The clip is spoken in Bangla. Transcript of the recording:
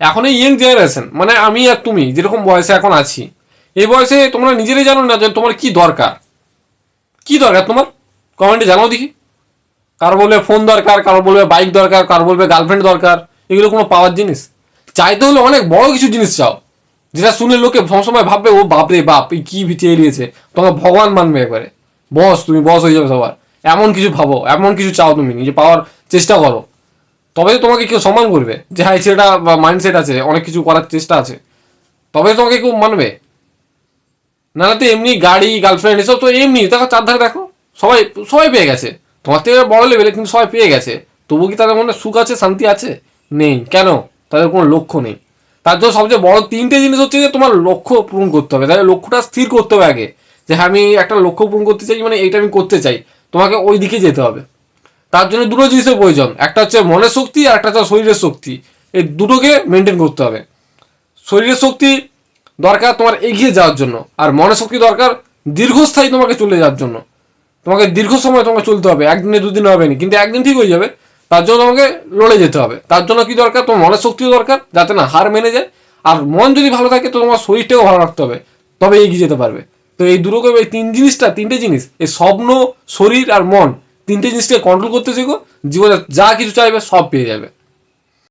এখন এই ইয়ং জেনারেশন মানে আমি আর তুমি যেরকম বয়সে এখন আছি, এই বয়সে তোমরা নিজেরাই জানো না যে তোমার কি দরকার। কি দরকার তোমার, কমেন্টে জানাও দেখি। কারো বলবে ফোন দরকার, কারো বলবে বাইক দরকার, কারো বলবে গার্লফ্রেন্ড দরকার। এগুলো কোনো পাওয়ার জিনিস? চাইতে হলে অনেক বড় কিছু জিনিস চাও, যেটা শুনে লোকে সবসময় ভাববে ও বাপরে বাপ এই কি চেয়ে নিয়েছে, তোমাকে ভগবান মানবে একবারে। বস, তুমি বস হয়ে যাবে সবার। এমন কিছু ভাবো, এমন কিছু চাও, তুমি নিজে পাওয়ার চেষ্টা করো, তবে তোমাকে কেউ সম্মান করবে যে হ্যাঁ সেটা মাইন্ডসেট আছে, অনেক কিছু করার চেষ্টা আছে, তবে তোমাকে কেউ মানবে। না তো এমনি গাড়ি গার্লফ্রেন্ড এসব তো এমনি দেখো, চারধারে দেখো, সবাই সবাই পেয়ে গেছে। তোমার থেকে বড় লেভেলে কিন্তু সবাই পেয়ে গেছে। তবু কি তাদের মনে সুখ আছে, শান্তি আছে? নেই। কেন? তাদের কোনো লক্ষ্য নেই। তার জন্য সবচেয়ে বড় তিনটে জিনিস হচ্ছে যে তোমার লক্ষ্য পূরণ করতে হবে। তাহলে লক্ষ্যটা স্থির করতে হবে আগে, যে হ্যাঁ আমি একটা লক্ষ্য পূরণ করতে চাই, মানে এইটা আমি করতে চাই। তোমাকে ওই দিকে যেতে হবে। তার জন্য দুটো জিনিসের প্রয়োজন, একটা হচ্ছে মনের শক্তি আর একটা হচ্ছে শরীরের শক্তি। এই দুটোকে মেনটেন করতে হবে। শরীরের শক্তি দরকার তোমার এগিয়ে যাওয়ার জন্য, আর মনের শক্তি দরকার দীর্ঘস্থায়ী তোমাকে চলে যাওয়ার জন্য। তোমাকে দীর্ঘ সময় তোমাকে চলতে হবে, একদিনে দুদিনে হবে না, কিন্তু একদিন ঠিক হয়ে যাবে। তার জন্য তোমাকে লড়ে যেতে হবে। তার জন্য কি দরকার? তোমার মনের শক্তিও দরকার, যাতে না হার মেনে যায়। আর মন যদি ভালো থাকে তো তোমার শরীরটাও ভালো রাখতে হবে, তবে এগিয়ে যেতে পারবে। তো এই দুটোকে, এই তিনটে জিনিস, এই স্বপ্ন, শরীর আর মন, তিনটে জিনিসকে কন্ট্রোল করতে শেখো। জীবনে যা কিছু চাইবে সব পেয়ে যাবে।